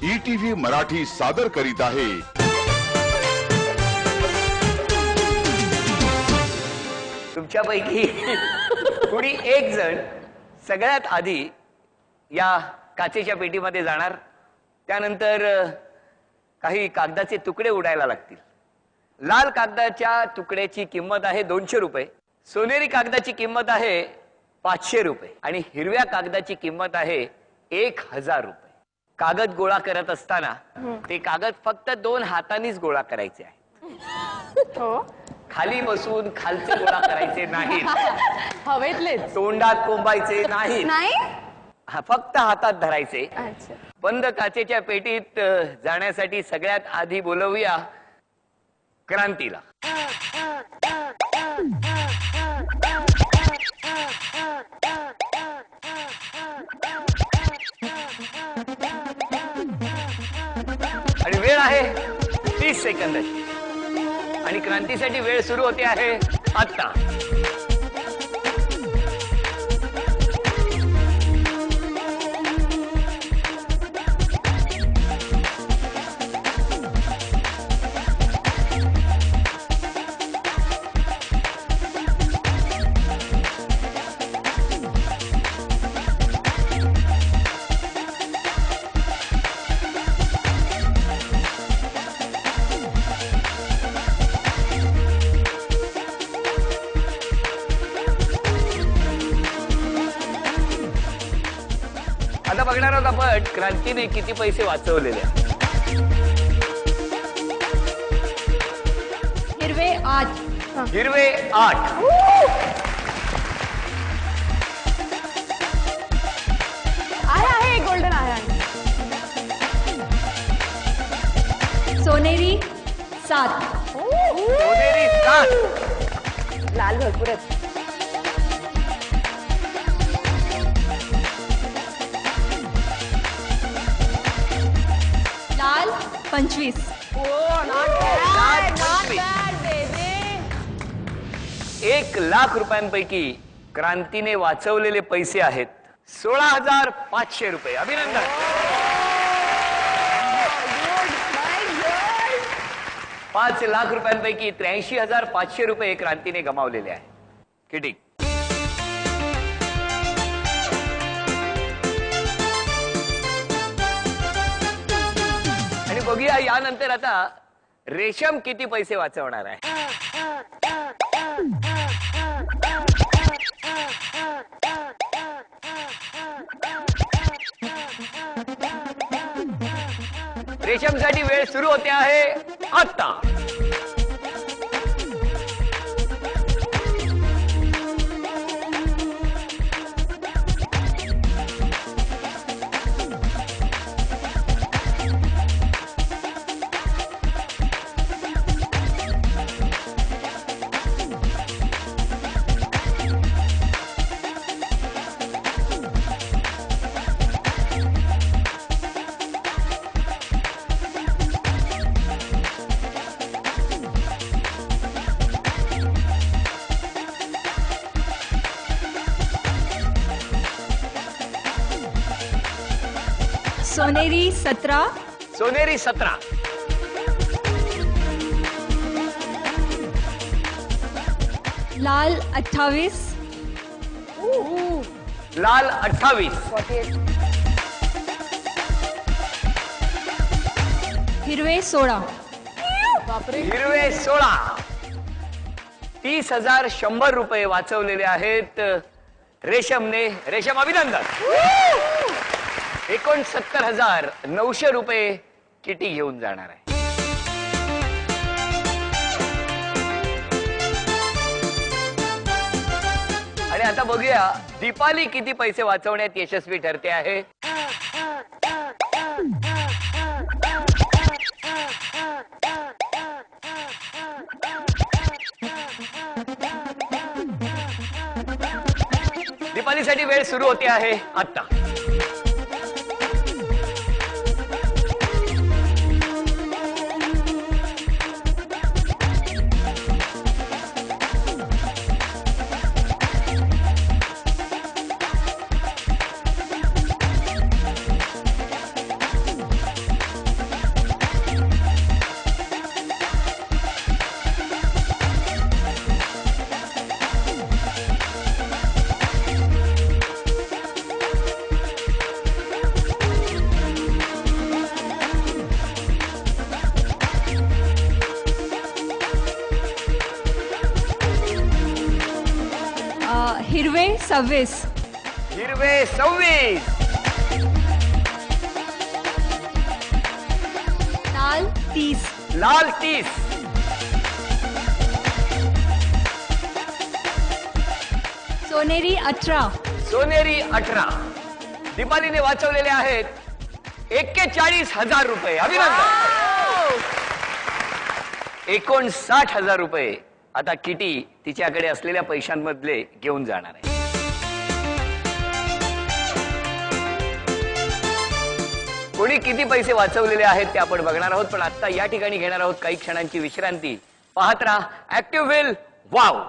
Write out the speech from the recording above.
ETV Marathi सादर करीत आहे। तुमच्यापैकी कुणी एक जण सगळ्यात आधी या काचेच्या पेटीमध्ये जाणार, त्यानंतर काही कागदाचे तुकडे उडायला लागतील। लाल कागदाच्या तुकड्याची किंमत आहे 200 रुपये, सोनेरी कागदाची किंमत आहे 500 रुपये आणि हिरव्या कागदाची किंमत आहे 1000 रुपये। कागद गोळा करत असताना ते कागद फक्त 2 हातांनीच गोळा करायचे आहे। हो, खाली बसून खालचे गोळा करायचे नाहीत, हवेतले तोंडात कोंबायचे नाहीत, नाही। फक्त हातात धरायचे। अच्छा, बंद काचेच्या पेटीत जाण्यासाठी सगळ्यात आधी बोलवूया क्रांतीला। आणि वेळ आहे 30 सेकंदाची आणि क्रांतीसाठी वेळ सुरू होते आहे आता। आता बघणार आहोत आपण क्रांतीने किती पैसे वाचवलेले आहेत। हिरवे 8, हिरवे 8, आहे गोल्डन आहे। सोनेरी 7, सोनेरी 7, लाल भरपूर आहेत। लाल 25, लाल 25। 1 लाख रुपयांपैकी क्रांतीने वाचवलेले पैसे आहेत 16,500 रुपये। अभिनंदन। 5 लाख रुपयांपैकी 83,500 रुपये क्रांतीने गमावलेले आहे। किती? आणि बघूया यानंतर आता रेशम किती पैसे वाचवणार आहे। रेशमसाठी वेळ सुरू होते आहे आता। सोनेरी 17, सोनेरी 17, लाल 28, लाल 28, हिरवे 16, हिरवे 16। 30,100 रुपये वाचवलेले आहेत रेशमने। रेशम अभिनंदन। 69,900 रुपये किटी घेऊन जाणार आहे। आणि आता बघूया दीपाली किती पैसे वाचवण्यात यशस्वी ठरते आहे। दीपालीसाठी वेळ सुरू होते आहे आता। 26. हिरवे 26. लाल 30. लाल 30. सोनेरी 18. सोनेरी 18. दीपालीने वाचवलेले आहेत 41,000 रुपये. अभिनंदन. 59,000 रुपये आता किटी तिच्याकडे असलेल्या पैशांमधले घेऊन जाणार आहे. कोणी किती पैसे वाचवलेले आहेत ते आपण बघणार आहोत, पण आता या ठिकाणी घेणार आहोत काही क्षणांची विश्रांती. पाहत राहा ऍक्टिव्ह व्हील वाव.